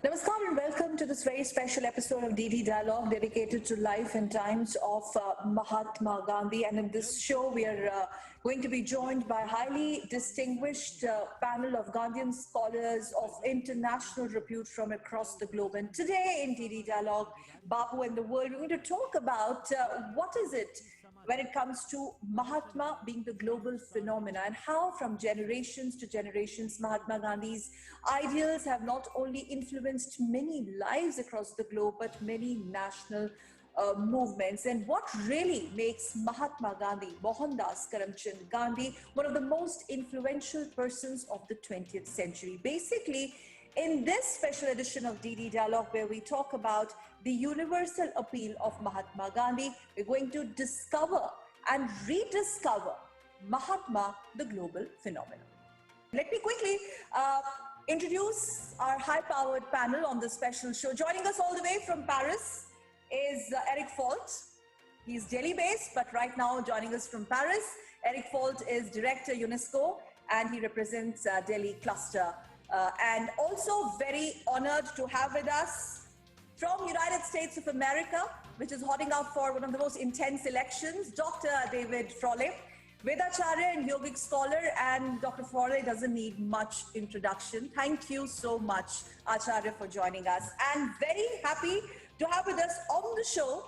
Namaskar and welcome to this very special episode of DD Dialogue dedicated to life and times of Mahatma Gandhi. And in this show, we are going to be joined by a highly distinguished panel of Gandhian scholars of international repute from across the globe. And today in DD Dialogue, BAPU and the world, we're going to talk about what is it when it comes to Mahatma being the global phenomena and how from generations to generations Mahatma Gandhi's ideals have not only influenced many lives across the globe but many national movements, and what really makes Mahatma Gandhi, Mohandas Karamchand Gandhi, one of the most influential persons of the 20th century. Basically, in this special edition of DD Dialogue, where we talk about the universal appeal of Mahatma Gandhi, we're going to discover and rediscover Mahatma, the global phenomenon. Let me quickly introduce our high-powered panel on this special show. Joining us all the way from Paris is Eric Fault. He's Delhi-based, but right now joining us from Paris. Eric Fault is Director UNESCO, and he represents Delhi Cluster. And also very honored to have with us from United States of America, which is holding out for one of the most intense elections, Dr. David Frawley, Vedacharya and yogic scholar, and Dr. Frawley doesn't need much introduction. Thank you so much, Acharya, for joining us. And very happy to have with us on the show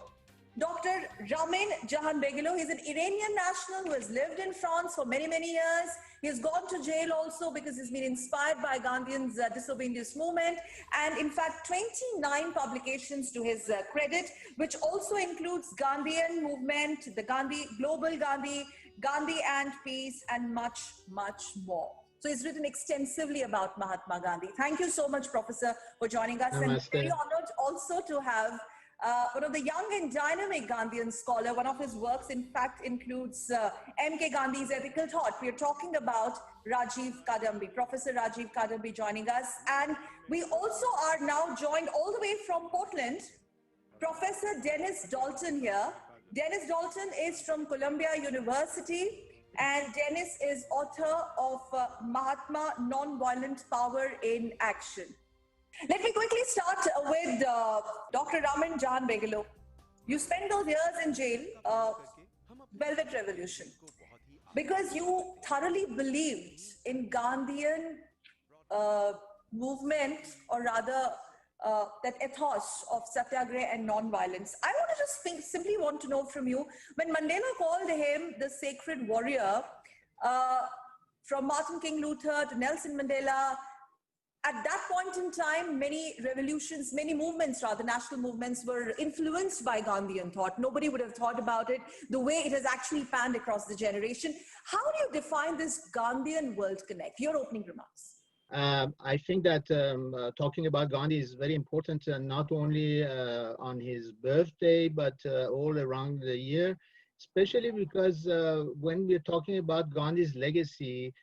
Dr. Ramin Jahanbeglou. He's an Iranian national who has lived in France for many, many years. He has gone to jail also because he's been inspired by Gandhian's disobedience movement. And in fact, 29 publications to his credit, which also includes Gandhian movement, the Gandhi, Global Gandhi, Gandhi and Peace, and much, much more. So he's written extensively about Mahatma Gandhi. Thank you so much, Professor, for joining us. Namaste. And very honored also to have one of the young and dynamic Gandhian scholar. One of his works, in fact, includes M.K. Gandhi's ethical thought. We are talking about Rajiv Kadambi, Professor Rajiv Kadambi joining us. And we also are now joined all the way from Portland, Professor Dennis Dalton here. Dennis Dalton is from Columbia University, and Dennis is author of Mahatma, Nonviolent Power in Action. Let me quickly start with Dr. Ramin Jahanbeglou. You spent those years in jail, Velvet Revolution, because you thoroughly believed in Gandhian movement, or rather that ethos of satyagraha and non-violence. I want to just simply want to know from you, when Mandela called him the sacred warrior, from Martin King Luther to Nelson Mandela, at that point in time, many revolutions, many movements, rather national movements, were influenced by Gandhian thought. Nobody would have thought about it the way it has actually panned across the generation. How do you define this Gandhian world connect? Your opening remarks. I think that talking about Gandhi is very important, not only on his birthday, but all around the year, especially because when we're talking about Gandhi's legacy,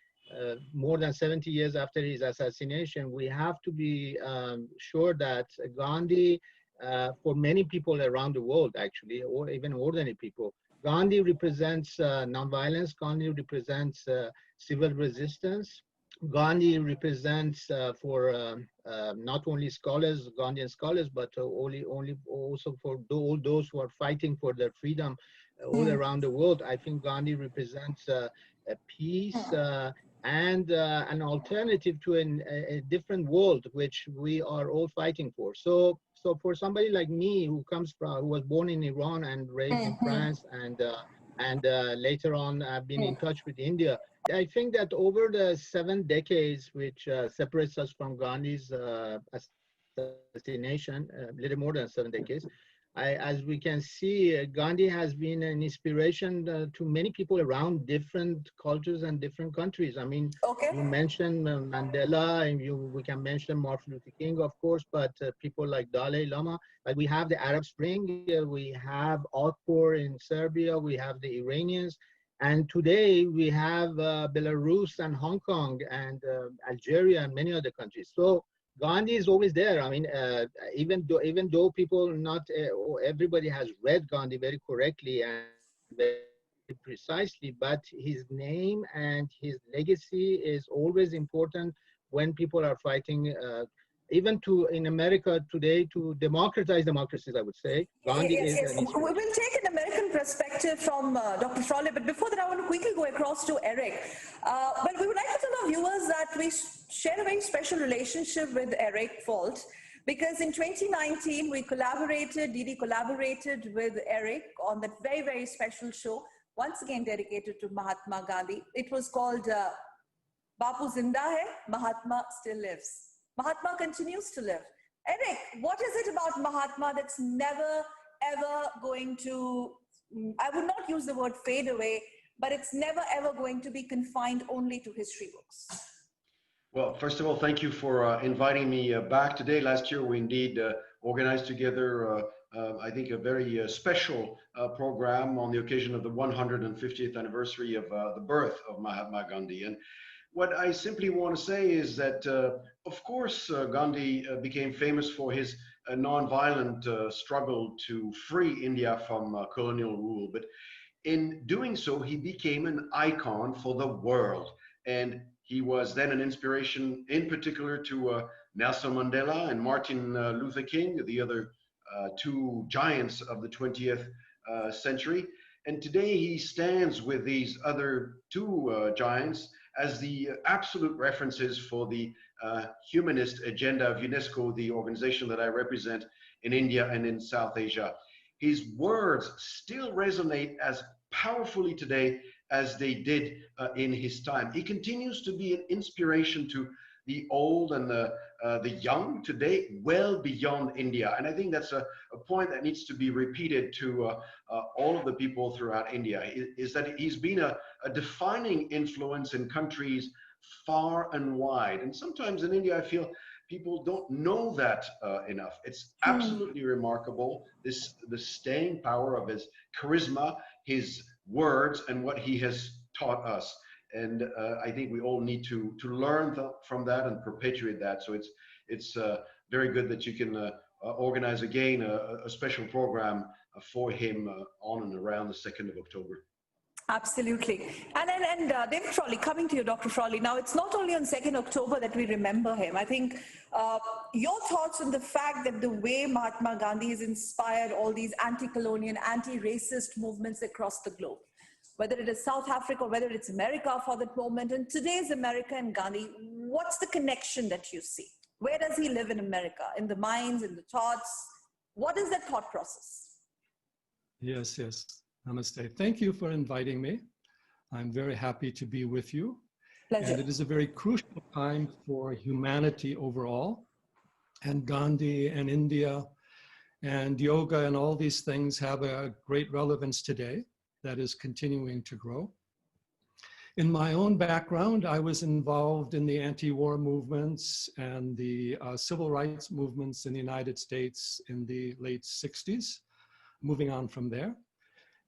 more than 70 years after his assassination, we have to be sure that Gandhi, for many people around the world, actually, or even ordinary people, Gandhi represents nonviolence, Gandhi represents civil resistance. Gandhi represents for not only scholars, Gandhian scholars, but also for all those who are fighting for their freedom all around the world. I think Gandhi represents a peace and an alternative to a different world, which we are all fighting for. So for somebody like me, who was born in Iran and raised in France, and later on been in touch with India, I think that over the 7 decades which separates us from Gandhi's assassination, a little more than 7 decades, as we can see, Gandhi has been an inspiration to many people around different cultures and different countries. I mean, you mentioned Mandela, and we can mention Martin Luther King, of course, but people like Dalai Lama. Like, we have the Arab Spring, we have Outpour in Serbia, we have the Iranians, and today we have Belarus and Hong Kong and Algeria and many other countries. So Gandhi is always there. I mean, even though people everybody has read Gandhi very correctly and very precisely, but his name and his legacy is always important when people are fighting even to in America today to democratize democracies, I would say. Gandhi Yes, is yes. an We inspiration. will take an American perspective from Dr. Frawley, but before that, I want to quickly go across to Eric. Well, we would like to tell our viewers that we share a very special relationship with Eric Falt, because in 2019, we collaborated, Didi collaborated with Eric on that very, very special show, once again dedicated to Mahatma Gandhi. It was called BAPU Zinda Hai, Mahatma Still Lives. Mahatma continues to live. Eric, what is it about Mahatma that's never, ever going to, I would not use the word fade away, but it's never, ever going to be confined only to history books? Well, first of all, thank you for inviting me back today. Last year, we indeed organized together, I think, a very special program on the occasion of the 150th anniversary of the birth of Mahatma Gandhi. And what I simply want to say is that, of course, Gandhi became famous for his non-violent struggle to free India from colonial rule. But in doing so, he became an icon for the world. And he was then an inspiration, in particular, to Nelson Mandela and Martin Luther King, the other two giants of the 20th century. And today he stands with these other two giants as the absolute references for the humanist agenda of UNESCO, the organization that I represent in India and in South Asia. His words still resonate as powerfully today as they did in his time. He continues to be an inspiration to the old and the young today, well beyond India. And I think that's a point that needs to be repeated to all of the people throughout India, is that he's been a defining influence in countries far and wide. And sometimes in India, I feel people don't know that enough. It's absolutely remarkable, the staying power of his charisma, his words, and what he has taught us. And I think we all need to learn from that and perpetuate that. So it's very good that you can organize again a special program for him on and around the 2nd of October. Absolutely. And David Frawley, coming to you, Dr. Frawley, now it's not only on 2nd October that we remember him. I think your thoughts on the fact that the way Mahatma Gandhi has inspired all these anti-colonial, anti-racist movements across the globe, whether it is South Africa, or whether it's America for that moment, and today's America and Gandhi, what's the connection that you see? Where does he live in America? In the minds, in the thoughts? What is that thought process? Yes, yes. Namaste. Thank you for inviting me. I'm very happy to be with you. Pleasure. And it is a very crucial time for humanity overall. And Gandhi and India and yoga and all these things have a great relevance today that is continuing to grow. In my own background, I was involved in the anti-war movements and the civil rights movements in the United States in the late 60s, moving on from there.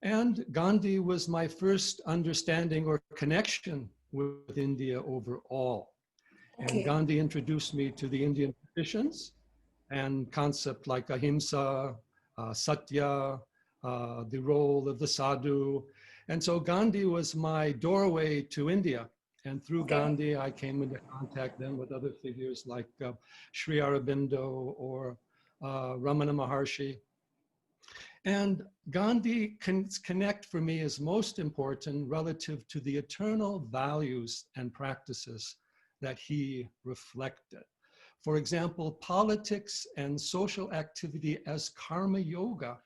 And Gandhi was my first understanding or connection with India overall. Okay. And Gandhi introduced me to the Indian traditions and concepts like ahimsa, satya, the role of the sadhu. And so Gandhi was my doorway to India. And through Gandhi, I came into contact then with other figures like Sri Aurobindo or Ramana Maharshi. And Gandhi connect for me is most important relative to the eternal values and practices that he reflected. For example, politics and social activity as karma yoga,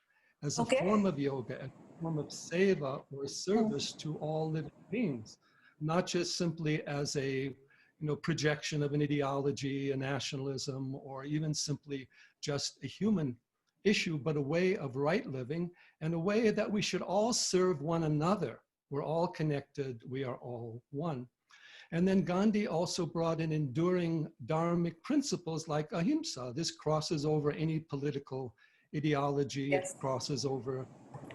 as a form of yoga, a form of seva or service to all living beings, not just simply as a projection of an ideology, a nationalism, or even simply just a human issue, but a way of right living and a way that we should all serve one another. We're all connected, we are all one. And then Gandhi also brought in enduring dharmic principles like ahimsa. This crosses over any political ideology, it crosses over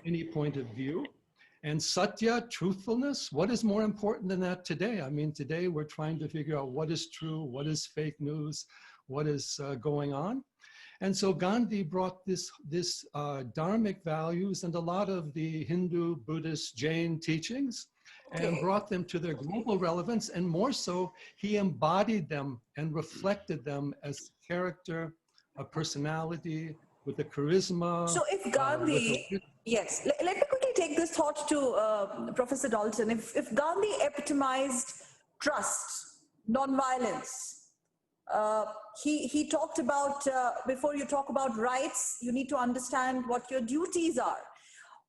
any point of view. And satya, truthfulness, what is more important than that today? I mean, today we're trying to figure out what is true, what is fake news, what is going on. And so Gandhi brought this dharmic values and a lot of the Hindu, Buddhist, Jain teachings and brought them to their global relevance. And more so, he embodied them and reflected them as character, a personality, with a charisma. So if Gandhi, yes, let me quickly take this thought to Professor Dalton. If Gandhi epitomized trust, nonviolence, he talked about, before you talk about rights, you need to understand what your duties are.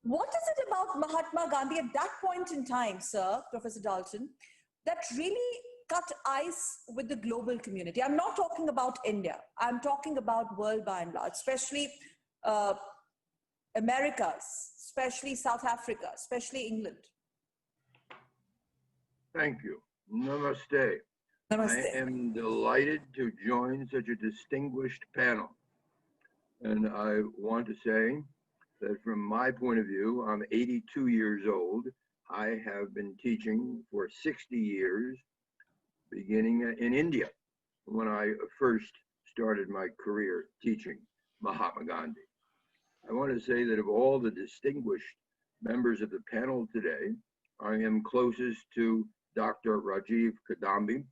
What is it about Mahatma Gandhi at that point in time, sir, Professor Dalton, that really cut ice with the global community? I'm not talking about India. I'm talking about world by and large, especially Americas, especially South Africa, especially England. Thank you. Namaste. Namaste. I am delighted to join such a distinguished panel. And I want to say that from my point of view, I'm 82 years old. I have been teaching for 60 years, beginning in India, when I first started my career teaching Mahatma Gandhi. I want to say that of all the distinguished members of the panel today, I am closest to Dr. Rajiv Kadambi,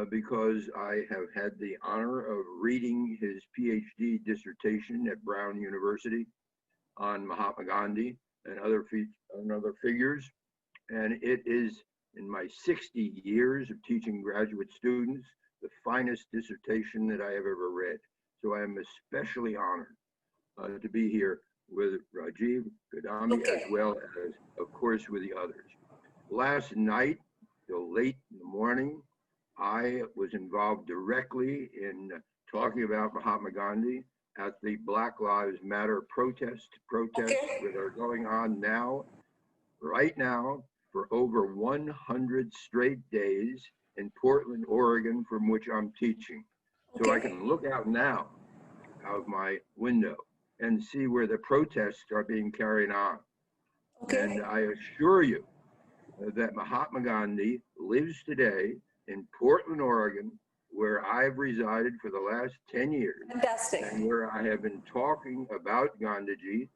because I have had the honor of reading his PhD dissertation at Brown University on Mahatma Gandhi and other figures. And it is, in my 60 years of teaching graduate students, the finest dissertation that I have ever read. So I am especially honored to be here with Rajiv Kadambi, as well as, of course, with the others. Last night, till late in the morning, I was involved directly in talking about Mahatma Gandhi at the Black Lives Matter protests that are going on now, right now, for over 100 straight days in Portland, Oregon, from which I'm teaching. So I can look out now out of my window and see where the protests are being carried on. And I assure you that Mahatma Gandhi lives today in Portland, Oregon, where I've resided for the last 10 years. Fantastic. And where I have been talking about Gandhiji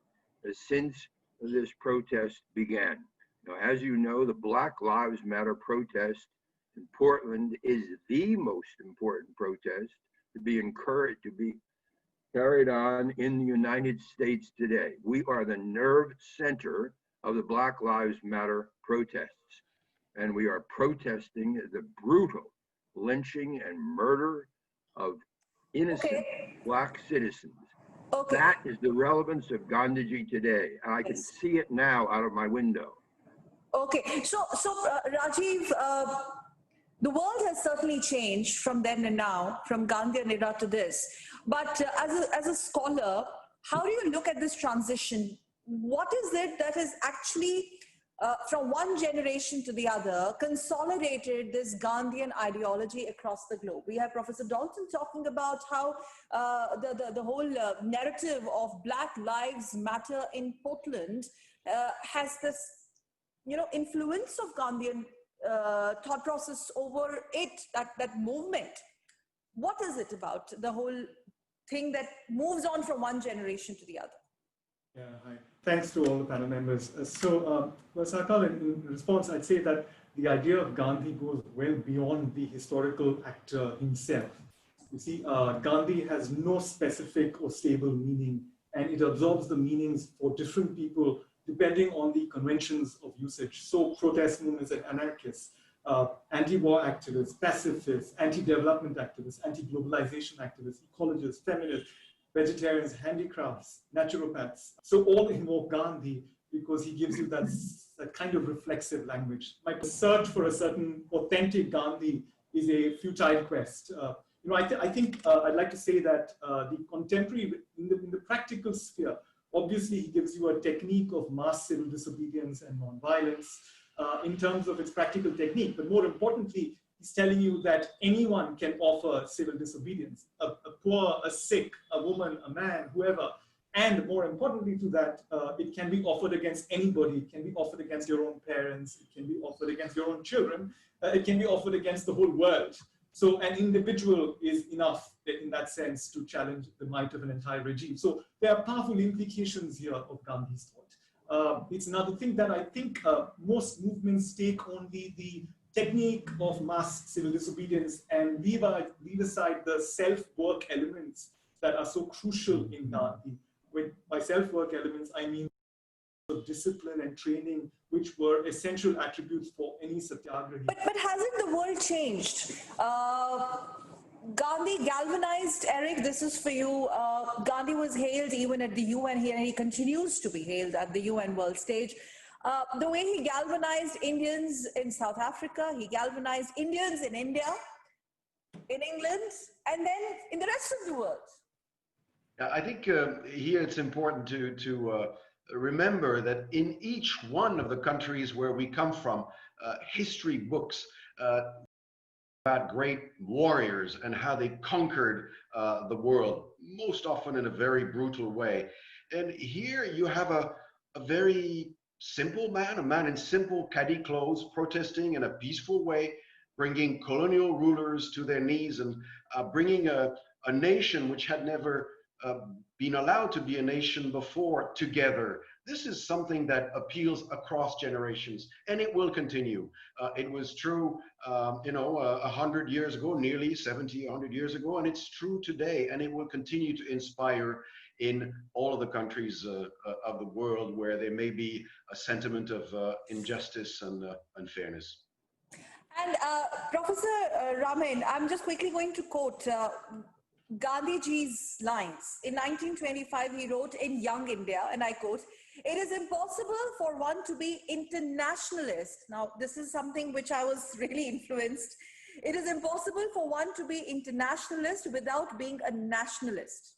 since this protest began. Now, as you know, the Black Lives Matter protest in Portland is the most important protest to be encouraged, to be carried on in the United States today. We are the nerve center of the Black Lives Matter protests. And we are protesting the brutal lynching and murder of innocent Black citizens. That is the relevance of Gandhiji today. And I can see it now out of my window. So Rajiv, the world has certainly changed from then and now, from Gandhian era to this. But as a scholar, how do you look at this transition? What is it that is actually, from one generation to the other, consolidated this Gandhian ideology across the globe? We have Professor Dalton talking about how the whole narrative of Black Lives Matter in Portland has this, influence of Gandhian thought process over it, that movement. What is it about the whole thing that moves on from one generation to the other? Yeah, hi. Thanks to all the panel members. Well, Sarkar, in response, I'd say that the idea of Gandhi goes well beyond the historical actor himself. You see, Gandhi has no specific or stable meaning, and it absorbs the meanings for different people depending on the conventions of usage. So protest movements and anarchists, anti-war activists, pacifists, anti-development activists, anti-globalization activists, ecologists, feminists, vegetarians, handicrafts, naturopaths. So all invoke Gandhi because he gives you that kind of reflexive language. My search for a certain authentic Gandhi is a futile quest. I think I'd like to say that the contemporary, in the practical sphere, obviously he gives you a technique of mass civil disobedience and nonviolence in terms of its practical technique. But more importantly, he's telling you that anyone can offer civil disobedience, a poor, a sick, a woman, a man, whoever. And more importantly to that, it can be offered against anybody. It can be offered against your own parents. It can be offered against your own children. It can be offered against the whole world. So an individual is enough in that sense to challenge the might of an entire regime. So there are powerful implications here of Gandhi's thought. It's another thing that I think most movements take only the technique of mass civil disobedience and leave aside the self-work elements that are so crucial in Gandhi. By self-work elements, I mean of discipline and training, which were essential attributes for any satyagrahi. But hasn't the world changed? Gandhi galvanized, Eric, this is for you. Gandhi was hailed even at the UN here, and he continues to be hailed at the UN world stage. The way he galvanized Indians in South Africa, he galvanized Indians in India, in England, and then in the rest of the world. I think here it's important to remember that in each one of the countries where we come from, history books about great warriors and how they conquered the world, most often in a very brutal way. And here you have a very simple man, a man in simple caddy clothes, protesting in a peaceful way, bringing colonial rulers to their knees and bringing a nation which had never been allowed to be a nation before together. This is something that appeals across generations, and it will continue. It was true, 100 years ago, nearly 70, 100 years ago, and it's true today, and it will continue to inspire in all of the countries of the world where there may be a sentiment of injustice and unfairness. And Professor Raman, I'm just quickly going to quote Gandhiji's lines. In 1925, he wrote in Young India, and I quote, "It is impossible for one to be internationalist." Now, this is something which I was really influenced. It is impossible for one to be internationalist without being a nationalist.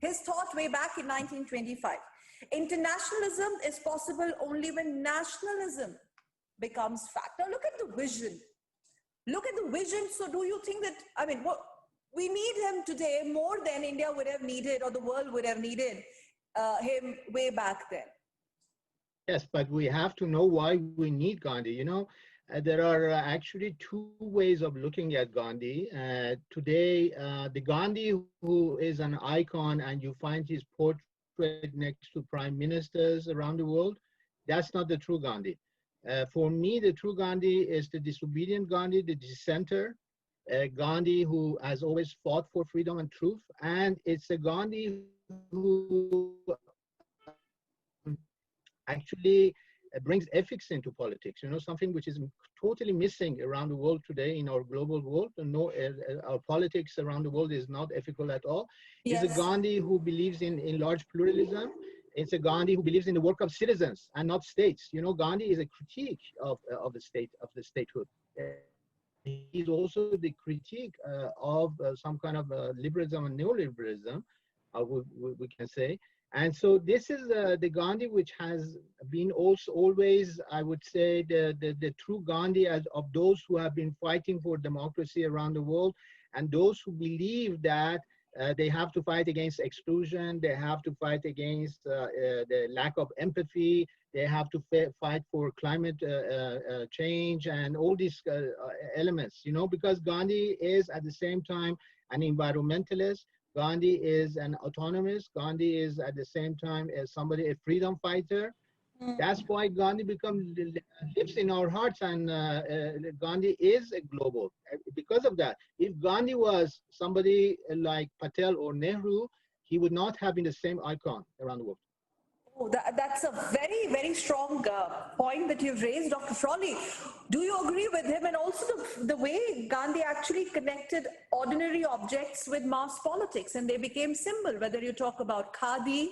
His thought way back in 1925. Internationalism is possible only when nationalism becomes fact. Now, look at the vision. Look at the vision. So do you think that, I mean, what we need him today more than India would have needed or the world would have needed him way back then? Yes, but we have to know why we need Gandhi. You know, there are actually two ways of looking at Gandhi. Today, the Gandhi who is an icon and you find his portrait next to prime ministers around the world, that's not the true Gandhi. For me, the true Gandhi is the disobedient Gandhi, the dissenter, Gandhi who has always fought for freedom and truth. And it's a Gandhi who actually brings ethics into politics, you know, something which is totally missing around the world today in our global world. And no, our politics around the world is not ethical at all. Yes. It's a Gandhi who believes in large pluralism. It's a Gandhi who believes in the work of citizens and not states. You know, Gandhi is a critique of the state, of the statehood. He's also the critique of some kind of liberalism and neoliberalism, we can say. And so this is the Gandhi which has been also always, I would say, the true Gandhi of those who have been fighting for democracy around the world, and those who believe that they have to fight against exclusion, they have to fight against the lack of empathy, they have to fight for climate change and all these elements, you know, because Gandhi is at the same time an environmentalist. Gandhi is an autonomist. Gandhi is at the same time as somebody, a freedom fighter. That's why Gandhi lives in our hearts, and Gandhi is a global. Because of that, if Gandhi was somebody like Patel or Nehru, he would not have been the same icon around the world. Oh, that's a very, very strong point that you've raised, Dr. Frawley. Do you agree with him? And also the way Gandhi actually connected ordinary objects with mass politics, and they became symbol, whether you talk about khadi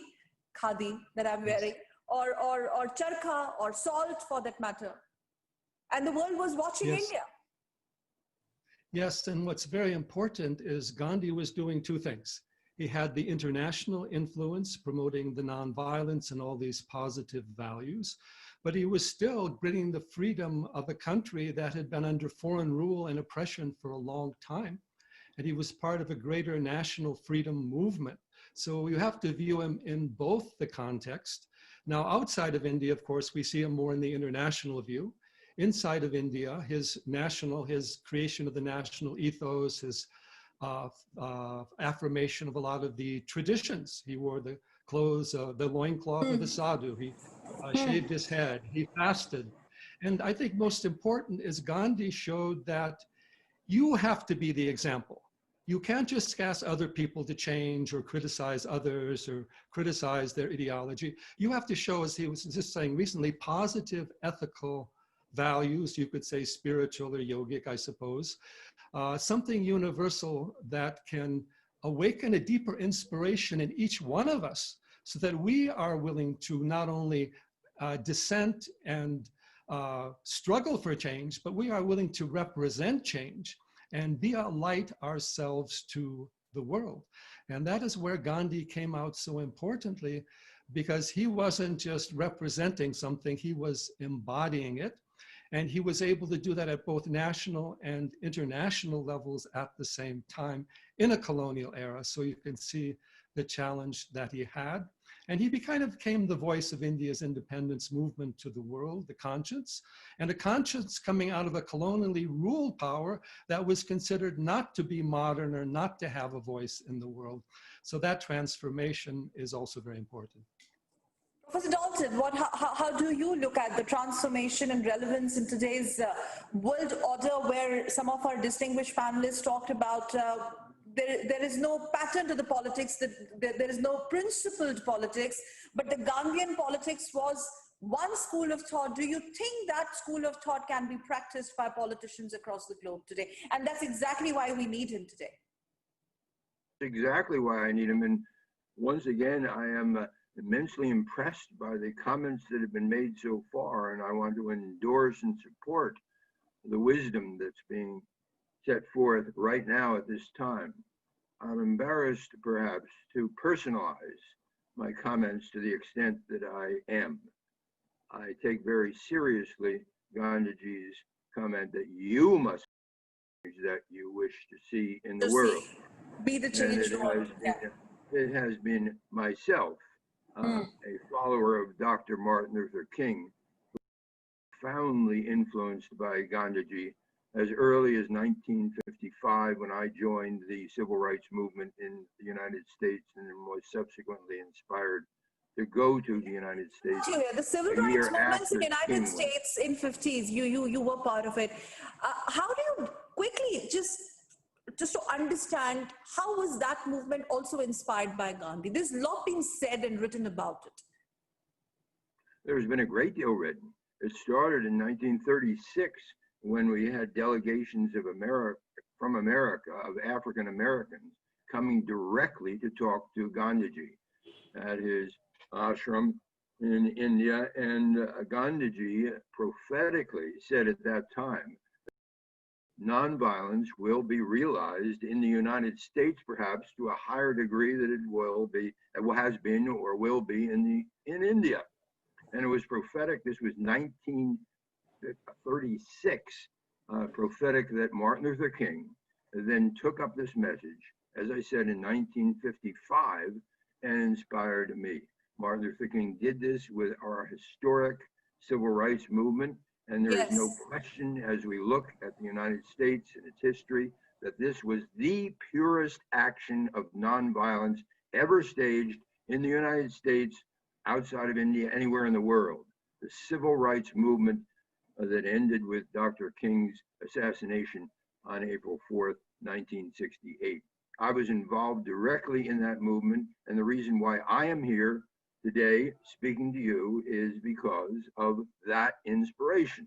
that I'm wearing, or charkha or salt for that matter. And the world was watching India. Yes, and what's very important is Gandhi was doing two things. He had the international influence promoting the nonviolence and all these positive values, but he was still bringing the freedom of a country that had been under foreign rule and oppression for a long time. And he was part of a greater national freedom movement. So you have to view him in both the context. Now, outside of India, of course, we see him more in the international view. Inside of India, his creation of the national ethos, his affirmation of a lot of the traditions. He wore the clothes, the loincloth of the sadhu. He shaved his head. He fasted. And I think most important is Gandhi showed that you have to be the example. You can't just ask other people to change or criticize others or criticize their ideology. You have to show, as he was just saying recently, positive ethical values, you could say spiritual or yogic, I suppose, something universal that can awaken a deeper inspiration in each one of us so that we are willing to not only dissent and struggle for change, but we are willing to represent change and be a light ourselves to the world. And that is where Gandhi came out so importantly, because he wasn't just representing something, he was embodying it. And he was able to do that at both national and international levels at the same time in a colonial era. So you can see the challenge that he had. And he kind of became the voice of India's independence movement to the world, the conscience, and a conscience coming out of a colonially ruled power that was considered not to be modern or not to have a voice in the world. So that transformation is also very important. Professor Dalton, how do you look at the transformation and relevance in today's world order, where some of our distinguished panelists talked about there is no pattern to the politics, there is no principled politics, but the Gandhian politics was one school of thought. Do you think that school of thought can be practiced by politicians across the globe today? And that's exactly why we need him today. Exactly why I need him. And once again, I am immensely impressed by the comments that have been made so far, and I want to endorse and support the wisdom that's being set forth right now at this time. I'm embarrassed, perhaps, to personalize my comments to the extent that I am. I take very seriously Gandhiji's comment that you must change that you wish to see in the world. Be the change. It has been myself, a follower of Dr. Martin Luther King, profoundly influenced by Gandhiji as early as 1955, when I joined the civil rights movement in the United States and was subsequently inspired to go to the United States. The civil rights movements in the United States in 50s, you were part of it. How do you quickly, just to understand, how was that movement also inspired by Gandhi? There's a lot being said and written about it. There's been a great deal written. It started in 1936 when we had delegations of from America, of African Americans, coming directly to talk to Gandhiji at his ashram in India. And Gandhiji prophetically said at that time, nonviolence will be realized in the United States, perhaps to a higher degree than it has been or will be in India. And it was prophetic. This was 1936, prophetic, that Martin Luther King then took up this message, as I said, in 1955, and inspired me. Martin Luther King did this with our historic civil rights movement, and there is no question, as we look at the United States and its history, that this was the purest action of nonviolence ever staged in the United States, outside of India, anywhere in the world. The civil rights movement that ended with Dr. King's assassination on April 4th, 1968. I was involved directly in that movement, and the reason why I am here today speaking to you is because of that inspiration.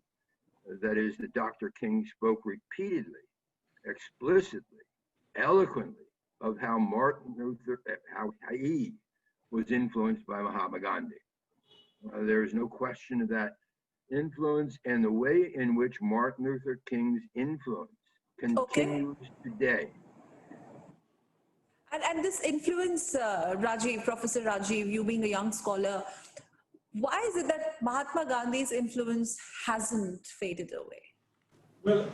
That is, that Dr. King spoke repeatedly, explicitly, eloquently of how Martin Luther, how he was influenced by Mahatma Gandhi. There is no question of that influence, and the way in which Martin Luther King's influence continues today. And this influence, Rajiv, Professor Rajiv, you being a young scholar, why is it that Mahatma Gandhi's influence hasn't faded away? Well,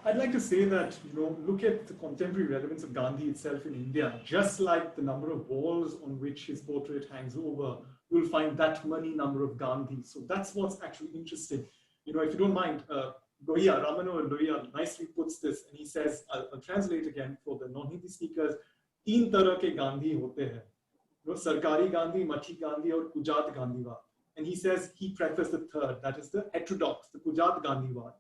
I'd like to say that, look at the contemporary relevance of Gandhi itself in India. Just like the number of walls on which his portrait hangs over, you'll find that many number of Gandhi. So that's what's actually interesting. If you don't mind, Ramano Lohiya nicely puts this, and he says, I'll translate again for the non-Hindi speakers, "Teen tarah ke Gandhi hote hain." Sarkari Gandhi, Mathi Gandhi, or Kujat Gandhiwad. And he says he prefers the third, that is the heterodox, the Kujat Gandhiwad.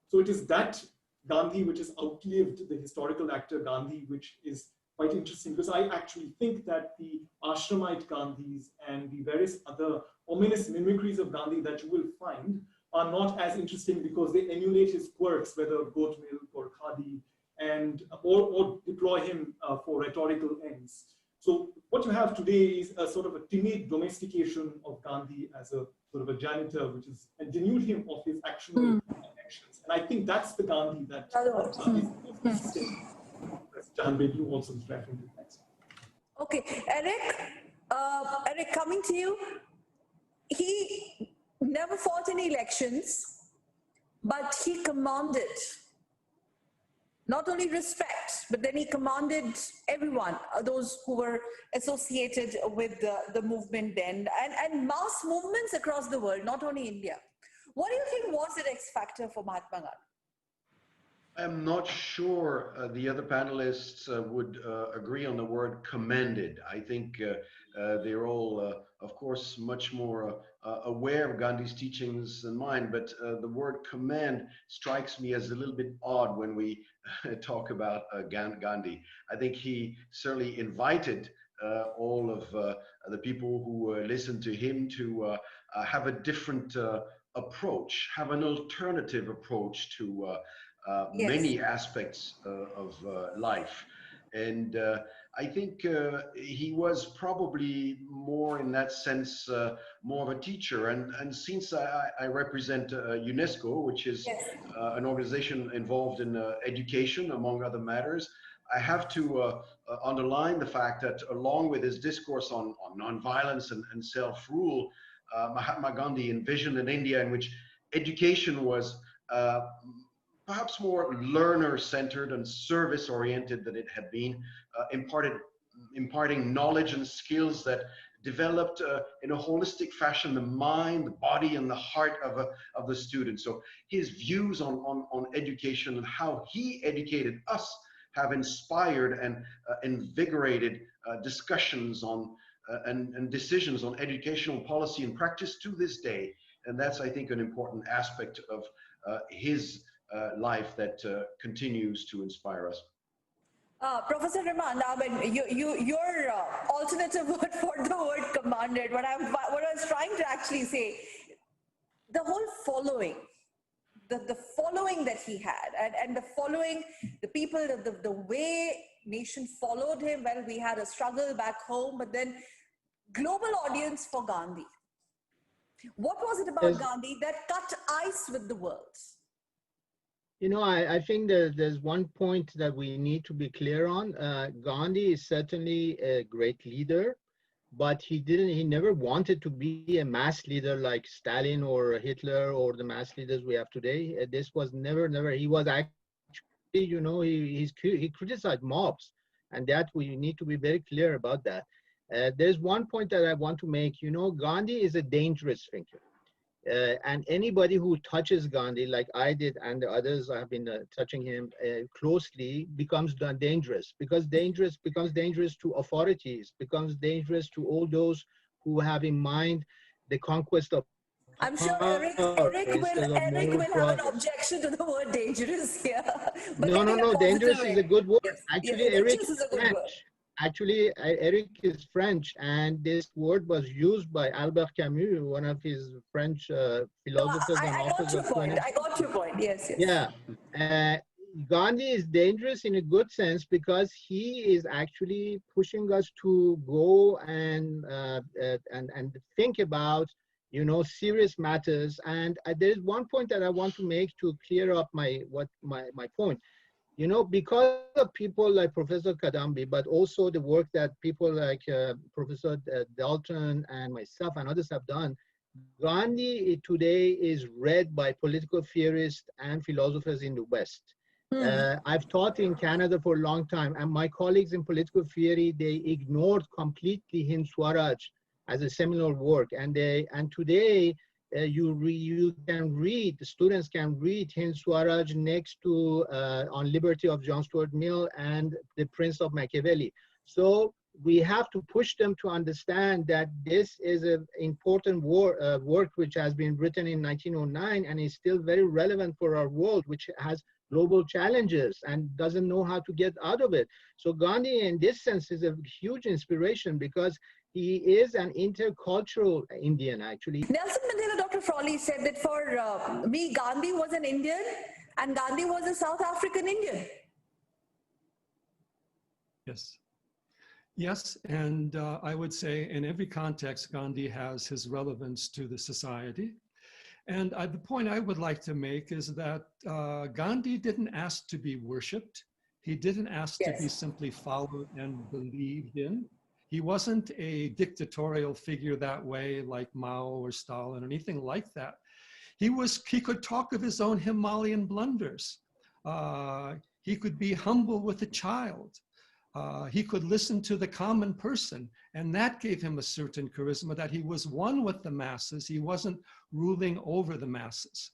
So it is that Gandhi which has outlived the historical actor Gandhi, which is quite interesting, because I actually think that the Ashramite Gandhis and the various other ominous mimicries of Gandhi that you will find are not as interesting because they emulate his quirks, whether goat milk or khadi, and or deploy him for rhetorical ends. So what you have today is a sort of a timid domestication of Gandhi as a sort of a janitor, which is and denude him of his actual actions. And I think that's the Gandhi that is interesting. Jahanbir, you also referring to that. Okay, Eric, coming to you. He never fought any elections, but he commanded not only respect, but then he commanded everyone, those who were associated with the movement then, and mass movements across the world, not only India. What do you think was the X factor for Mahatma Gandhi? I'm not sure the other panelists would agree on the word commended. I think they're all, of course, much more aware of Gandhi's teachings than mine, but the word commend strikes me as a little bit odd when we talk about Gandhi. I think he certainly invited all of the people who listened to him to have a different approach, have an alternative approach to many aspects of life. And I think he was probably more in that sense, more of a teacher. And since I represent UNESCO, which is an organization involved in education, among other matters, I have to underline the fact that along with his discourse on nonviolence and self-rule, Mahatma Gandhi envisioned an India in which education was perhaps more learner-centered and service-oriented than it had been, imparting knowledge and skills that developed in a holistic fashion the mind, the body, and the heart of the student. So his views on education and how he educated us have inspired and invigorated discussions on and decisions on educational policy and practice to this day. And that's, I think, an important aspect of his life that continues to inspire us. Professor Rahman, your alternative word for the word commanded, what I was trying to actually say, the whole following, the following that he had, and the following, the people, the way nation followed him. Well, we had a struggle back home, but then global audience for Gandhi. What was it about Gandhi that cut ice with the world? You know, I think there's one point that we need to be clear on. Gandhi is certainly a great leader, but he never wanted to be a mass leader like Stalin or Hitler or the mass leaders we have today. This was never, he was actually, you know, he criticized mobs, and that we need to be very clear about that. There's one point that I want to make. You know, Gandhi is a dangerous thinker. And anybody who touches Gandhi, like I did and the others have been touching him closely, becomes dangerous, because becomes dangerous to authorities, becomes dangerous to all those who have in mind the conquest of I'm sure Eric will have an objection to the word dangerous here. But no, dangerous is a good word. Yes, actually, yes, Eric is a good word. Actually, Eric is French, and this word was used by Albert Camus, one of his French philosophers and authors of 20th. I got your point. Yes. Yeah. Gandhi is dangerous in a good sense because he is actually pushing us to go and think about, you know, serious matters. And there's one point that I want to make to clear up my point. You know, because of people like Professor Kadambi, but also the work that people like Professor Dalton and myself and others have done, Gandhi today is read by political theorists and philosophers in the West. I've taught in Canada for a long time, and my colleagues in political theory, they ignored completely Hind Swaraj as a seminal work, and today you can read, the students can read Hind Swaraj next to On Liberty of John Stuart Mill and The Prince of Machiavelli. So we have to push them to understand that this is an important work which has been written in 1909 and is still very relevant for our world, which has global challenges and doesn't know how to get out of it. So Gandhi, in this sense, is a huge inspiration because he is an intercultural Indian, actually. Nelson Mandela, Dr. Frawley, said that for me, Gandhi was an Indian and Gandhi was a South African Indian. Yes. Yes, and I would say in every context, Gandhi has his relevance to the society. And the point I would like to make is that Gandhi didn't ask to be worshipped. He didn't ask to be simply followed and believed in. He wasn't a dictatorial figure that way like Mao or Stalin or anything like that. He could talk of his own Himalayan blunders. He could be humble with a child. He could listen to the common person, and that gave him a certain charisma that he was one with the masses. He wasn't ruling over the masses.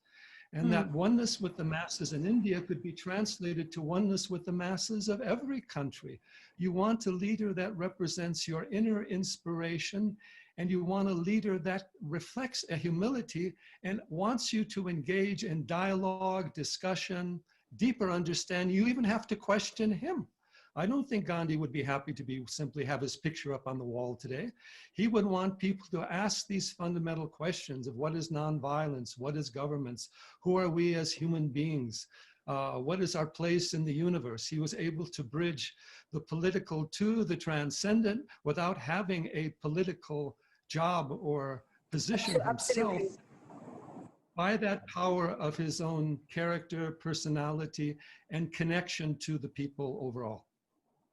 And that oneness with the masses in India could be translated to oneness with the masses of every country. You want a leader that represents your inner inspiration, and you want a leader that reflects a humility and wants you to engage in dialogue, discussion, deeper understanding. You even have to question him. I don't think Gandhi would be happy to simply have his picture up on the wall today. He would want people to ask these fundamental questions of what is nonviolence, what is governments, who are we as human beings, what is our place in the universe. He was able to bridge the political to the transcendent without having a political job or position himself. By that power of his own character, personality, and connection to the people overall.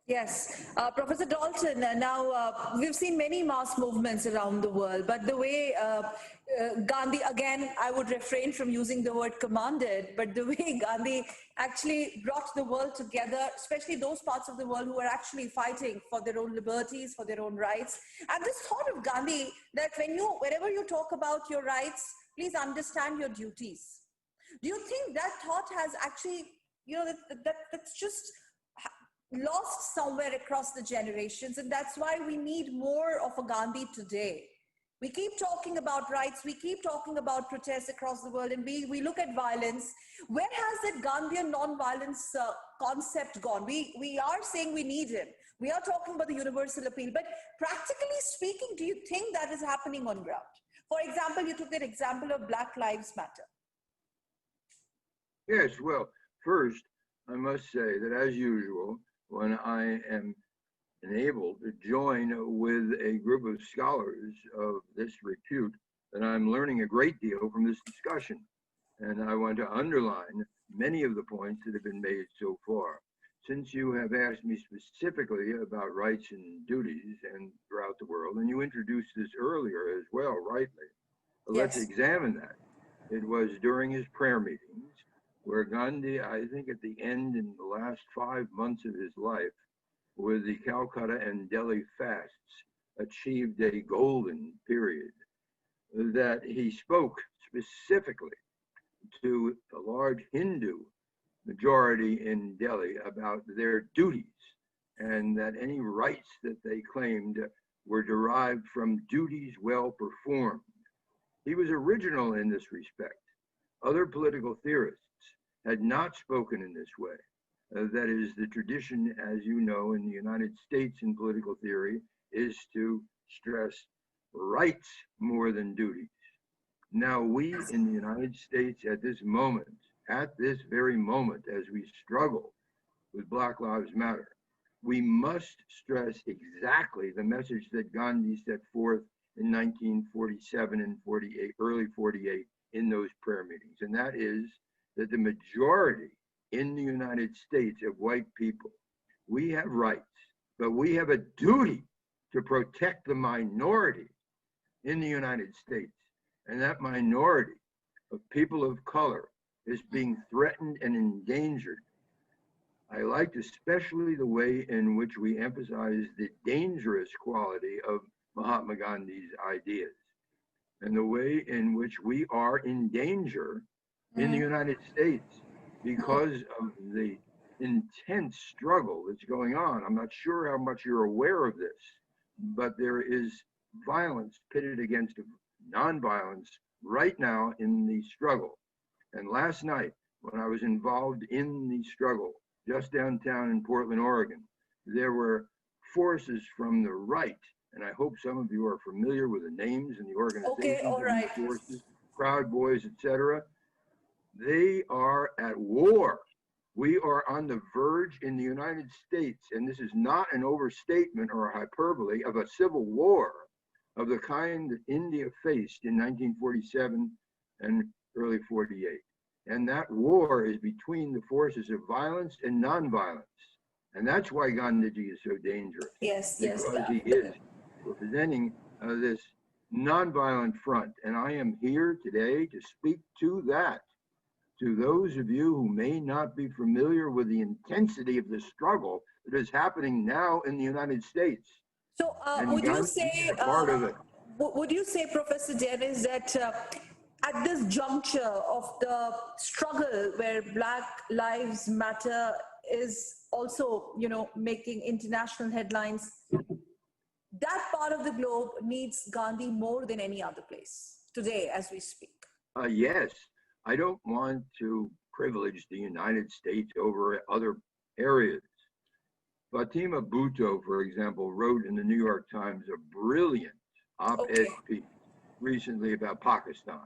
Yes, Professor Dalton, now we've seen many mass movements around the world, but the way Gandhi, again, I would refrain from using the word commanded, but the way Gandhi actually brought the world together, especially those parts of the world who are actually fighting for their own liberties, for their own rights. And this thought of Gandhi that whenever you talk about your rights, please understand your duties. Do you think that thought has actually, that's just lost somewhere across the generations, and that's why we need more of a Gandhi today? We keep talking about rights, we keep talking about protests across the world, and we look at violence. Where has that Gandhian non-violence concept gone? We are saying we need him. We are talking about the universal appeal, but practically speaking, do you think that is happening on ground? For example, you took that example of Black Lives Matter. Yes, well, first, I must say that as usual, when I am enabled to join with a group of scholars of this repute, that I'm learning a great deal from this discussion. And I want to underline many of the points that have been made so far. Since you have asked me specifically about rights and duties and throughout the world, and you introduced this earlier as well, rightly, let's examine that. It was during his prayer meetings where Gandhi, I think at the end in the last 5 months of his life, with the Calcutta and Delhi fasts, achieved a golden period, that he spoke specifically to the large Hindu majority in Delhi about their duties, and that any rights that they claimed were derived from duties well performed. He was original in this respect. Other political theorists had not spoken in this way. That is, the tradition, as you know, in the United States in political theory, is to stress rights more than duties. Now we in the United States at this very moment, as we struggle with Black Lives Matter, we must stress exactly the message that Gandhi set forth in 1947 and 48, early 48 in those prayer meetings. And that is that the majority in the United States of white people, we have rights, but we have a duty to protect the minority in the United States. And that minority of people of color is being threatened and endangered. I liked especially the way in which we emphasize the dangerous quality of Mahatma Gandhi's ideas and the way in which we are in danger in the United States because of the intense struggle that's going on. I'm not sure how much you're aware of this, but there is violence pitted against nonviolence right now in the struggle. And last night, when I was involved in the struggle, just downtown in Portland, Oregon, there were forces from the right, and I hope some of you are familiar with the names and the organizations Okay, all right. of these forces, Proud Boys, etc. They are at war. We are on the verge in the United States, and this is not an overstatement or a hyperbole, of a civil war of the kind that India faced in 1947 and early 48. And that war is between the forces of violence and nonviolence. And that's why Gandhiji is so dangerous. Yes, because yes. he is representing this nonviolent front. And I am here today to speak to that. To those of you who may not be familiar with the intensity of the struggle that is happening now in the United States. So would you say, Professor Dennis, that at this juncture of the struggle where Black Lives Matter is also, you know, making international headlines, that part of the globe needs Gandhi more than any other place today as we speak? Yes. I don't want to privilege the United States over other areas. Fatima Bhutto, for example, wrote in the New York Times a brilliant op-ed piece recently about Pakistan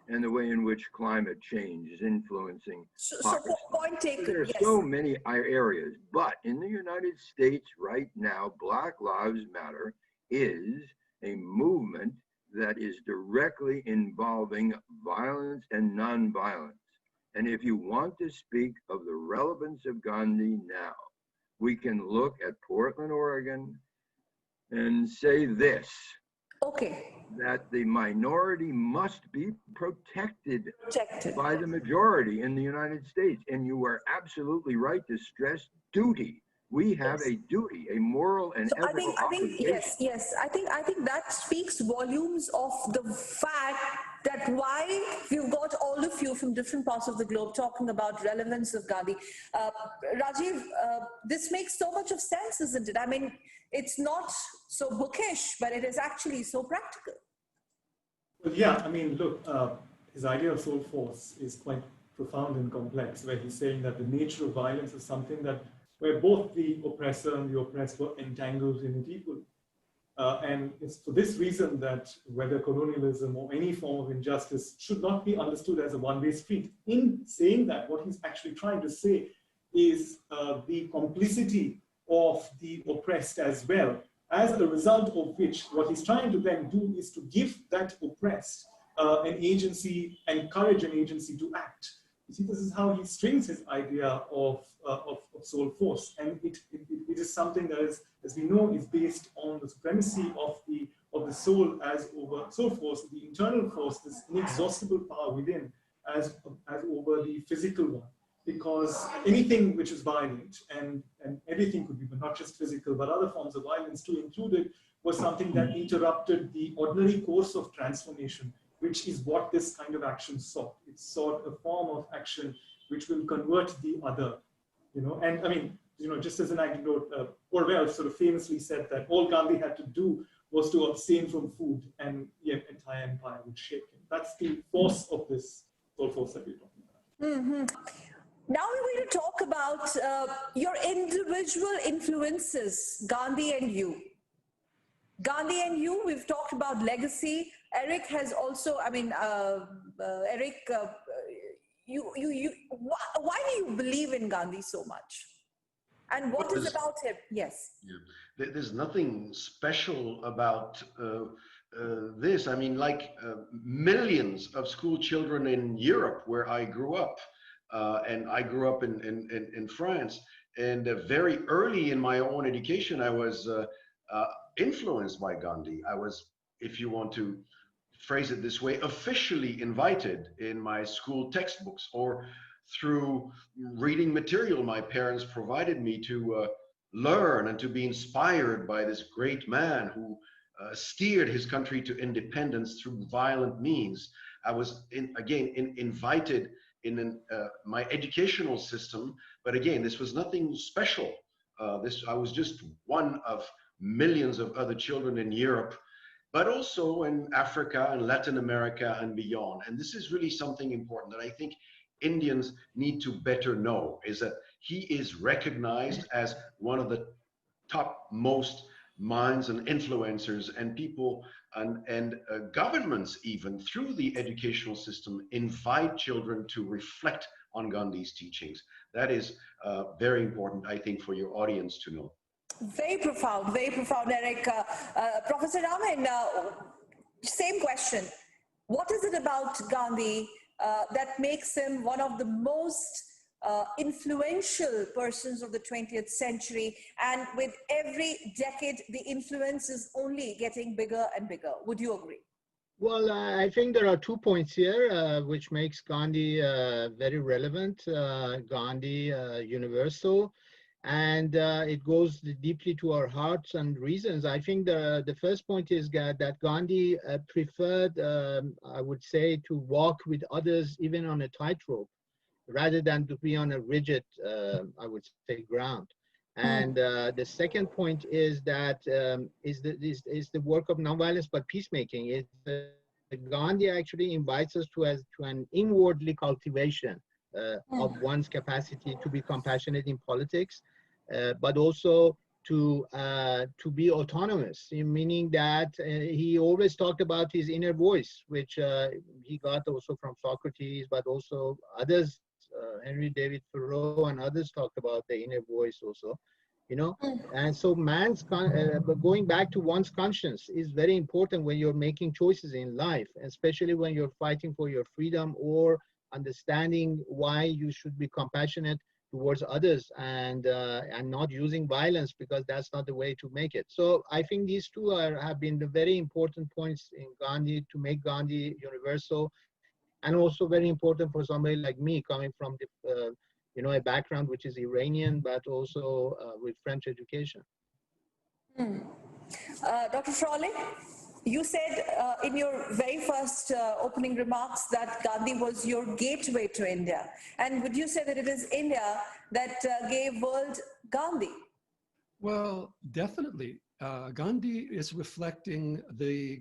and the way in which climate change is influencing Pakistan. So point taken, there are so many areas, but in the United States right now, Black Lives Matter is a movement that is directly involving violence and nonviolence. And if you want to speak of the relevance of Gandhi now, we can look at Portland, Oregon, and say this, that the minority must be protected by the majority in the United States. And you are absolutely right to stress duty. We have a duty, a moral and ethical obligation. I think that speaks volumes of the fact that why we've got all of you from different parts of the globe talking about relevance of Gandhi. Rajiv, this makes so much of sense, isn't it? I mean, it's not so bookish, but it is actually so practical. Well, yeah, I mean, look, his idea of soul force is quite profound and complex, where he's saying that the nature of violence is something that where both the oppressor and the oppressed were entangled in it equally. And it's for this reason that whether colonialism or any form of injustice should not be understood as a one-way street. In saying that, what he's actually trying to say is the complicity of the oppressed as well, as a result of which what he's trying to then do is to give that oppressed an agency, encourage an agency to act. You see, this is how he strings his idea of soul force, and it is something that is, as we know, is based on the supremacy of the soul as over soul force, the internal force, this inexhaustible power within, as over the physical one. Because anything which is violent, and everything could be, but not just physical, but other forms of violence too included, was something that interrupted the ordinary course of transformation, which is what this kind of action sought. It sought a form of action which will convert the other, you know. And I mean, you know, just as an anecdote, Orwell sort of famously said that all Gandhi had to do was to abstain from food, and the entire empire would shake him. That's the force of this soul force that we're talking about. Mm-hmm. Now we're going to talk about your individual influences, Gandhi and you. Gandhi and you, we've talked about legacy. Eric has also, I mean, Eric, why do you believe in Gandhi so much? And what is about him? Yes. Yeah. There's nothing special about this. I mean, like millions of school children in Europe where I grew up, and I grew up in France, and very early in my own education, I was influenced by Gandhi. I was, if you want to phrase it this way, officially invited in my school textbooks or through reading material my parents provided me to learn and to be inspired by this great man who steered his country to independence through violent means. I was invited my educational system. But again, this was nothing special. I was just one of millions of other children in Europe, but also in Africa and Latin America and beyond. And this is really something important that I think Indians need to better know, is that he is recognized as one of the top most minds and influencers, and people and governments, even through the educational system, invite children to reflect on Gandhi's teachings. That is very important, I think, for your audience to know. Very profound, Eric. Professor Raman, same question. What is it about Gandhi that makes him one of the most influential persons of the 20th century? And with every decade, the influence is only getting bigger and bigger. Would you agree? Well, I think there are 2 points here which makes Gandhi very relevant, Gandhi universal, and it goes deeply to our hearts and reasons. I think the first point is that Gandhi preferred, I would say, to walk with others even on a tightrope, rather than to be on a rigid, I would say, ground. And the second point is that is the work of nonviolence but peacemaking. Gandhi actually invites us to an inwardly cultivation of one's capacity to be compassionate in politics, but also to be autonomous, meaning that he always talked about his inner voice, which he got also from Socrates, but also others. Henry David Thoreau and others talked about the inner voice also, you know. And so going back to one's conscience is very important when you're making choices in life, especially when you're fighting for your freedom or understanding why you should be compassionate towards others and not using violence, because that's not the way to make it. So I think these two have been the very important points in Gandhi to make Gandhi universal. And also very important for somebody like me, coming from the, a background which is Iranian, but also with French education. Dr. Frawley, you said in your very first opening remarks that Gandhi was your gateway to India. And would you say that it is India that gave world Gandhi? Well, definitely. Gandhi is reflecting the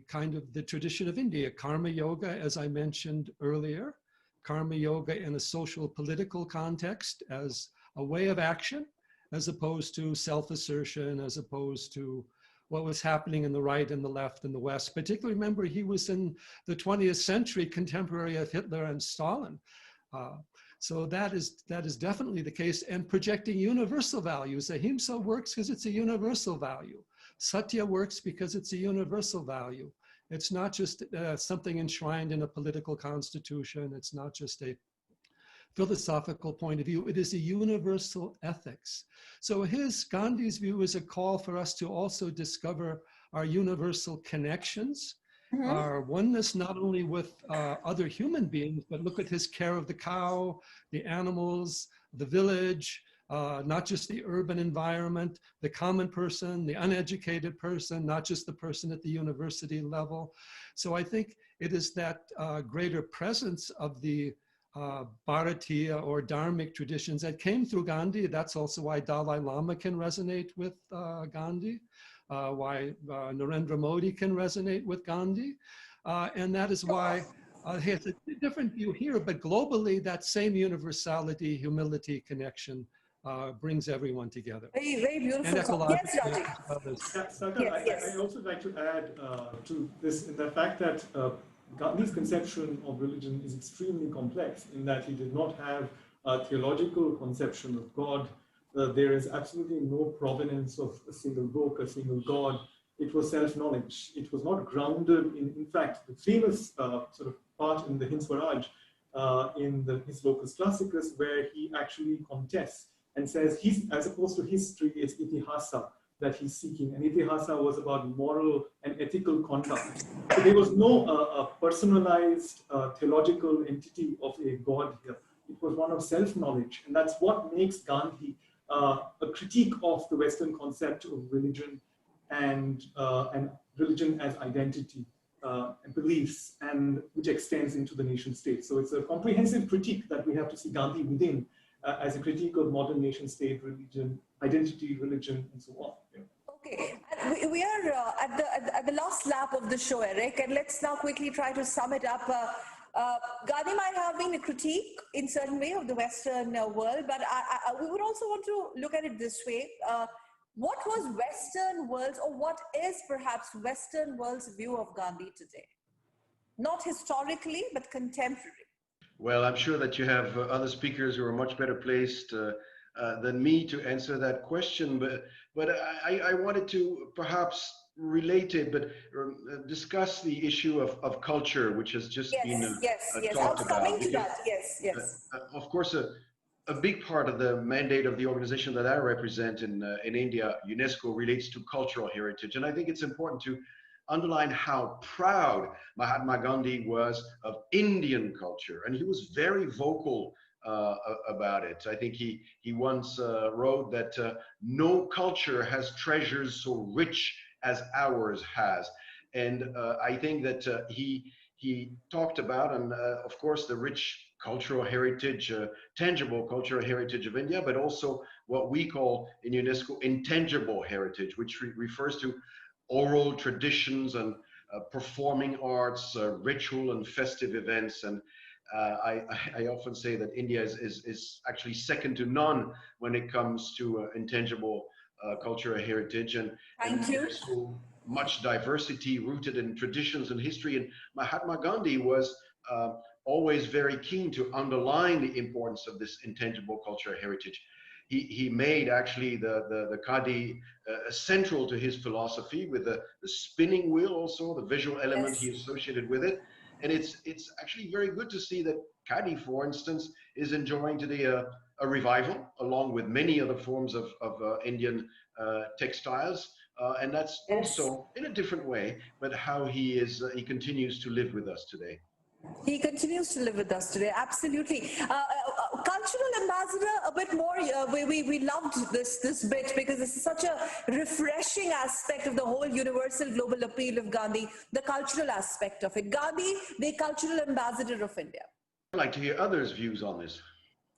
tradition of India, karma yoga, as I mentioned earlier, karma yoga in a social political context as a way of action, as opposed to self-assertion, as opposed to what was happening in the right and the left and the West. Particularly, remember, he was in the 20th century, contemporary of Hitler and Stalin. So that is definitely the case, and projecting universal values. Ahimsa works because it's a universal value. Satya works because it's a universal value. It's not just something enshrined in a political constitution. It's not just a philosophical point of view. It is a universal ethics. So Gandhi's view is a call for us to also discover our universal connections, our oneness not only with other human beings, but look at his care of the cow, the animals, the village, not just the urban environment, the common person, the uneducated person, not just the person at the university level. So I think it is that greater presence of the Bharatiya or Dharmic traditions that came through Gandhi. That's also why Dalai Lama can resonate with Gandhi, why Narendra Modi can resonate with Gandhi. And that is why he has a different view here, but globally that same universality, humility, connection brings everyone together. Very, very beautiful. Yes, Raji. I also like to add to this in the fact that Gandhi's conception of religion is extremely complex in that he did not have a theological conception of God. There is absolutely no provenance of a single book, a single God. It was self-knowledge. It was not grounded in fact, the famous sort of part in the Hind Swaraj, in his Locus Classicus, where he actually contests and says, as opposed to history, it's itihasa that he's seeking. And itihasa was about moral and ethical conduct. So there was no personalized theological entity of a God here. It was one of self-knowledge. And that's what makes Gandhi a critique of the Western concept of religion and religion as identity. and beliefs, and which extends into the nation state. So it's a comprehensive critique that we have to see Gandhi within as a critique of modern nation state, religion, identity, religion, and so on. Yeah. Okay, and we are at the last lap of the show, Eric, and let's now quickly try to sum it up. Gandhi might have been a critique in certain way of the Western world, but we would also want to look at it this way. What was Western world's, or what is perhaps Western world's view of Gandhi today? Not historically, but contemporary. Well, I'm sure that you have other speakers who are much better placed than me to answer that question, but I wanted to perhaps relate it, but discuss the issue of culture, which has just been talked about. I was coming to that. Yes. Of course, a big part of the mandate of the organization that I represent in India, UNESCO, relates to cultural heritage, and I think it's important to underline how proud Mahatma Gandhi was of Indian culture, and he was very vocal about it. I think he once wrote that no culture has treasures so rich as ours has, and I think that he talked about, and of course, the rich cultural heritage, tangible cultural heritage of India, but also what we call in UNESCO intangible heritage, which refers to oral traditions and performing arts, ritual and festive events. And I often say that India is actually second to none when it comes to intangible cultural heritage. And there's so much diversity rooted in traditions and history. And Mahatma Gandhi was always very keen to underline the importance of this intangible cultural heritage. He made actually the Khadi central to his philosophy, with the spinning wheel, also the visual element he associated with it. And it's actually very good to see that Khadi, for instance, is enjoying today a revival, along with many other forms of Indian textiles. And that's also in a different way, but how he continues to live with us today. He continues to live with us today, absolutely. Cultural ambassador, a bit more, we loved this bit because this is such a refreshing aspect of the whole universal global appeal of Gandhi, the cultural aspect of it. Gandhi, the cultural ambassador of India. I'd like to hear others' views on this.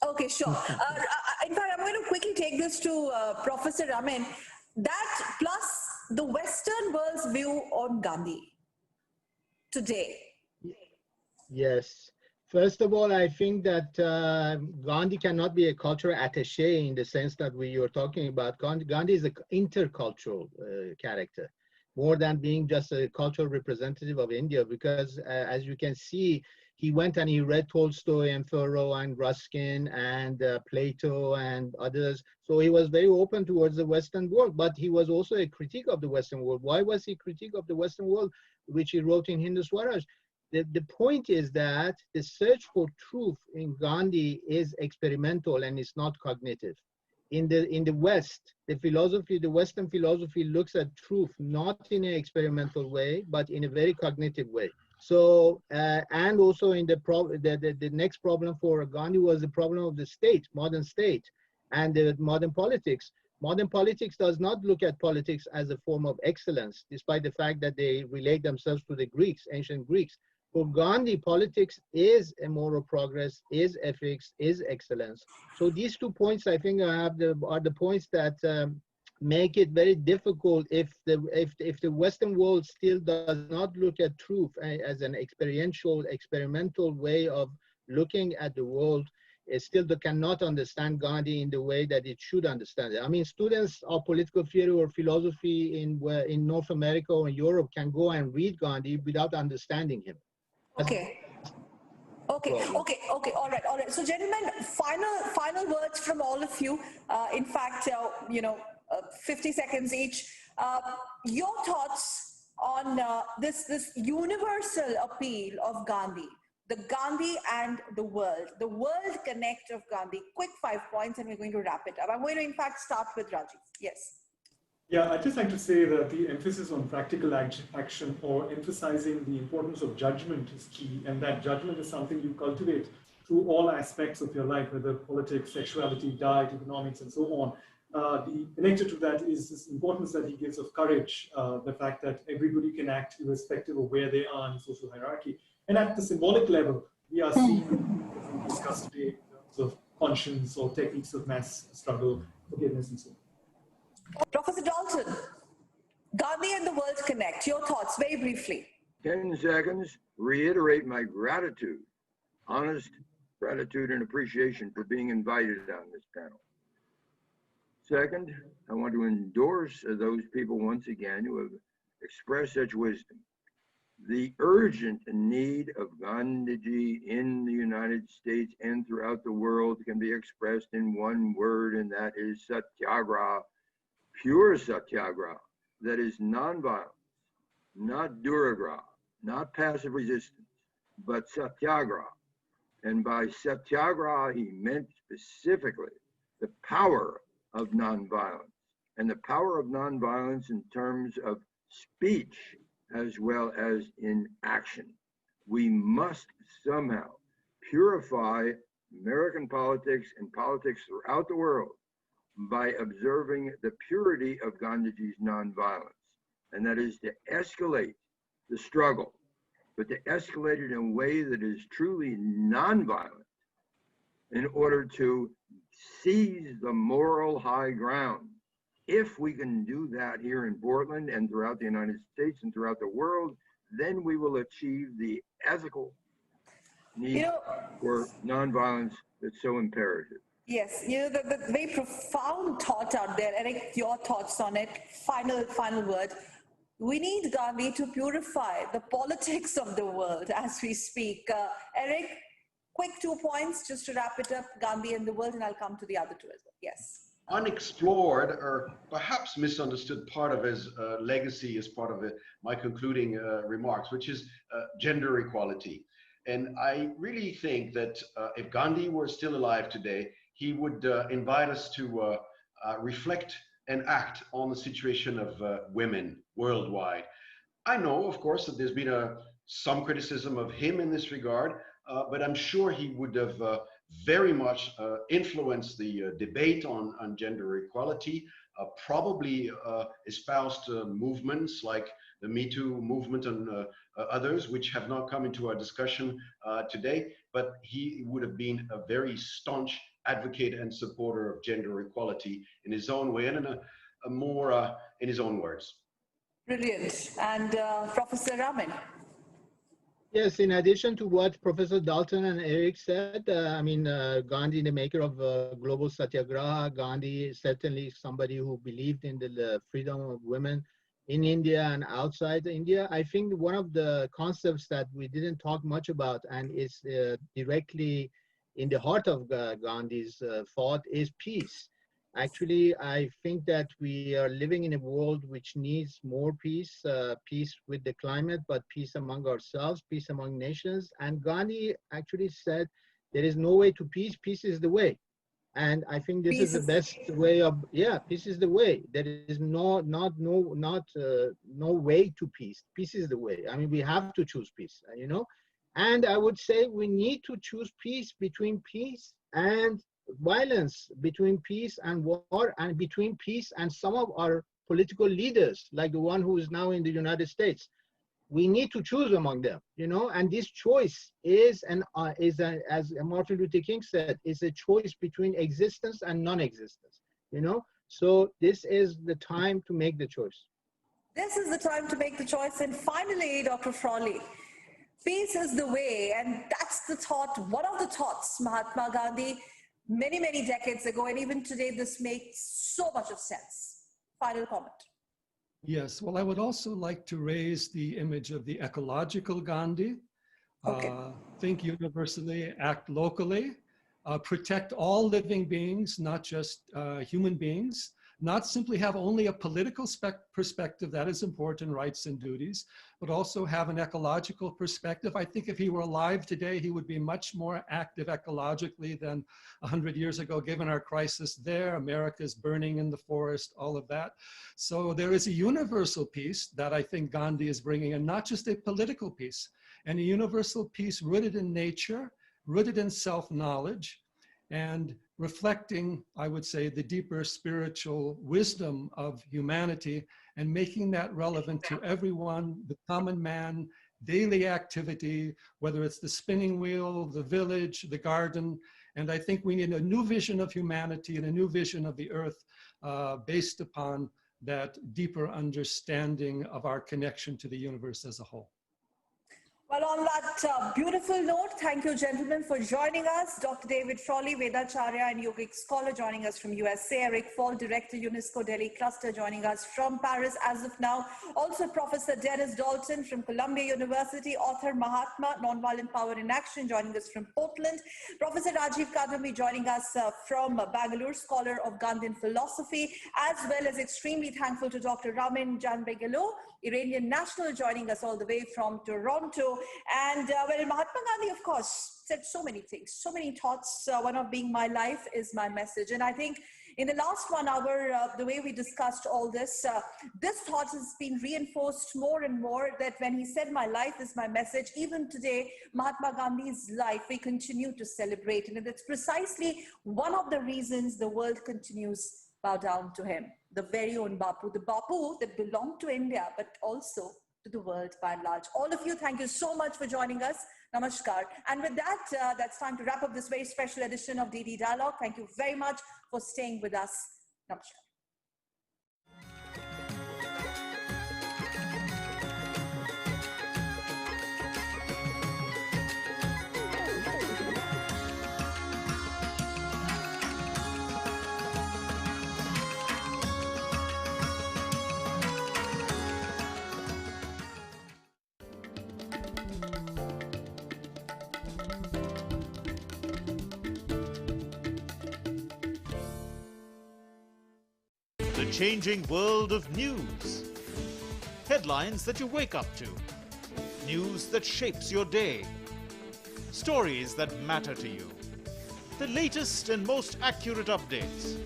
Okay, sure. In fact, I'm going to quickly take this to Professor Ramin. That plus the Western world's view on Gandhi today. Yes. First of all, I think that Gandhi cannot be a cultural attaché in the sense that we were talking about. Gandhi is an intercultural character, more than being just a cultural representative of India, because as you can see, he went and he read Tolstoy and Thoreau and Ruskin and Plato and others. So he was very open towards the Western world, but he was also a critique of the Western world. Why was he a critique of the Western world, which he wrote in Hindu Swaraj? The point is that the search for truth in Gandhi is experimental and it's not cognitive. In the West, the Western philosophy looks at truth not in an experimental way, but in a very cognitive way. So, and also in the next problem for Gandhi was the problem of the state, modern state, and the modern politics. Modern politics does not look at politics as a form of excellence, despite the fact that they relate themselves to the Greeks, ancient Greeks. For Gandhi, politics is a moral progress, is ethics, is excellence. So these 2 points, I think, are the points that make it very difficult if the Western world still does not look at truth as an experimental way of looking at the world. It still cannot understand Gandhi in the way that it should understand it. I mean, students of political theory or philosophy in North America or in Europe can go and read Gandhi without understanding him. Okay. All right. So, gentlemen, final words from all of you. In fact, 50 seconds each. Your thoughts on this universal appeal of Gandhi, the Gandhi and the world connect of Gandhi. Quick 5 points, and we're going to wrap it up. I'm going to, in fact, start with Rajiv. Yes. Yeah, I'd just like to say that the emphasis on practical action or emphasizing the importance of judgment is key, and that judgment is something you cultivate through all aspects of your life, whether politics, sexuality, diet, economics, and so on. connected to that is this importance that he gives of courage, the fact that everybody can act irrespective of where they are in social hierarchy. And at the symbolic level, we are seeing different discussed today in terms of conscience or techniques of mass struggle, forgiveness, and so on. Professor Dalton, Gandhi and the world connect. Your thoughts, very briefly. 10 seconds, reiterate my gratitude, honest gratitude and appreciation for being invited on this panel. Second, I want to endorse those people once again who have expressed such wisdom. The urgent need of Gandhiji in the United States and throughout the world can be expressed in one word, and that is satyagraha, pure satyagraha, that is nonviolence, not duragraha, not passive resistance, but satyagraha. And by satyagraha, he meant specifically the power of nonviolence, and the power of nonviolence in terms of speech as well as in action. We must somehow purify American politics and politics throughout the world by observing the purity of Gandhiji's nonviolence, and that is to escalate the struggle, but to escalate it in a way that is truly nonviolent in order to seize the moral high ground. If we can do that here in Portland and throughout the United States and throughout the world, then we will achieve the ethical need for nonviolence that's so imperative. Yes, the very profound thought out there. Eric, your thoughts on it. Final word. We need Gandhi to purify the politics of the world as we speak. Eric, quick 2 points just to wrap it up, Gandhi and the world, and I'll come to the other two as well. Yes. Unexplored or perhaps misunderstood part of his legacy is part of my concluding remarks, which is gender equality. And I really think that if Gandhi were still alive today, he would invite us to reflect and act on the situation of women worldwide. I know, of course, that there's been some criticism of him in this regard, but I'm sure he would have very much influenced the debate on gender equality, probably espoused movements like the Me Too movement and others, which have not come into our discussion today, but he would have been a very staunch advocate and supporter of gender equality in his own way and in a more in his own words. Brilliant. And Professor Raman. Yes, in addition to what Professor Dalton and Eric said, Gandhi, the maker of global satyagraha, Gandhi is certainly somebody who believed in the freedom of women in India and outside India. I think one of the concepts that we didn't talk much about and is directly in the heart of Gandhi's thought is peace. Actually, I think that we are living in a world which needs more peace, peace with the climate, but peace among ourselves, peace among nations. And Gandhi actually said, there is no way to peace, peace is the way. And I think this is the best way of, peace is the way. There is no way to peace. Peace is the way. I mean, we have to choose peace, And I would say we need to choose peace between peace and violence, between peace and war, and between peace and some of our political leaders, like the one who is now in the United States. We need to choose among them, and this choice is, as Martin Luther King said, is a choice between existence and non-existence, So this is the time to make the choice. This is the time to make the choice. And finally, Dr. Frawley, peace is the way, and that's the thought, one of the thoughts Mahatma Gandhi many, many decades ago, and even today, this makes so much of sense. Final comment. Yes, well, I would also like to raise the image of the ecological Gandhi. Think universally, act locally, protect all living beings, not just human beings, not simply have only a political perspective, that is important, rights and duties, but also have an ecological perspective. I think if he were alive today, he would be much more active ecologically than 100 years ago, given our crisis there. America's burning in the forest, all of that. So there is a universal peace that I think Gandhi is bringing in, not just a political peace, and a universal peace rooted in nature, rooted in self-knowledge, and reflecting, I would say, the deeper spiritual wisdom of humanity and making that relevant to everyone, the common man, daily activity, whether it's the spinning wheel, the village, the garden. And I think we need a new vision of humanity and a new vision of the earth based upon that deeper understanding of our connection to the universe as a whole. Well, on that beautiful note, thank you, gentlemen, for joining us. Dr. David Frawley, Vedacharya and yogic scholar, joining us from USA. Eric Fall, Director, UNESCO Delhi Cluster, joining us from Paris as of now. Also, Professor Dennis Dalton from Columbia University, author Mahatma, Nonviolent Power in Action, joining us from Portland. Professor Rajiv Kadambi joining us from Bangalore, scholar of Gandhian philosophy, as well as extremely thankful to Dr. Ramin Janbegalo, Iranian national, joining us all the way from Toronto. And well, Mahatma Gandhi, of course, said so many things, so many thoughts. One of being my life is my message. And I think in the last 1 hour, the way we discussed all this, this thought has been reinforced more and more, that when he said my life is my message, even today, Mahatma Gandhi's life, we continue to celebrate. And it's precisely one of the reasons the world continues bow down to him, the very own BAPU, the BAPU that belonged to India, but also to the world by and large. All of you, thank you so much for joining us. Namaskar. And with that, that's time to wrap up this very special edition of DD Dialogue. Thank you very much for staying with us. Namaskar. The changing world of news. Headlines that you wake up to. News that shapes your day. Stories that matter to you. The latest and most accurate updates.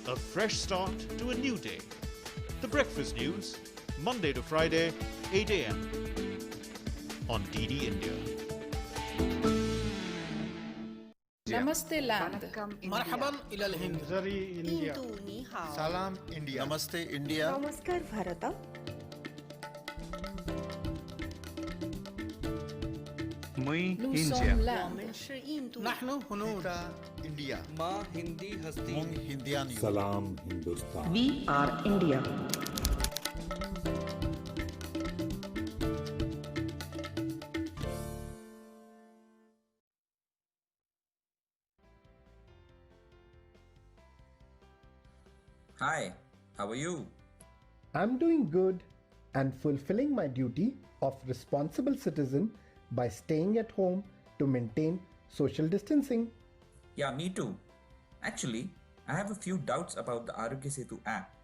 A fresh start to a new day. The Breakfast News, Monday to Friday, 8 a.m. on DD India. Namaste land. مرحبا إلى الهند. Salam India. Namaste India. Namaskar Bharata. Nous sommes l'Inde. نحن هنود. India. ما هندي هستي. Mung Hindian. Salam Hindustan. We are India. Hi, how are you? I'm doing good and fulfilling my duty of responsible citizen by staying at home to maintain social distancing. Yeah, me too. Actually, I have a few doubts about the Arogya Setu app.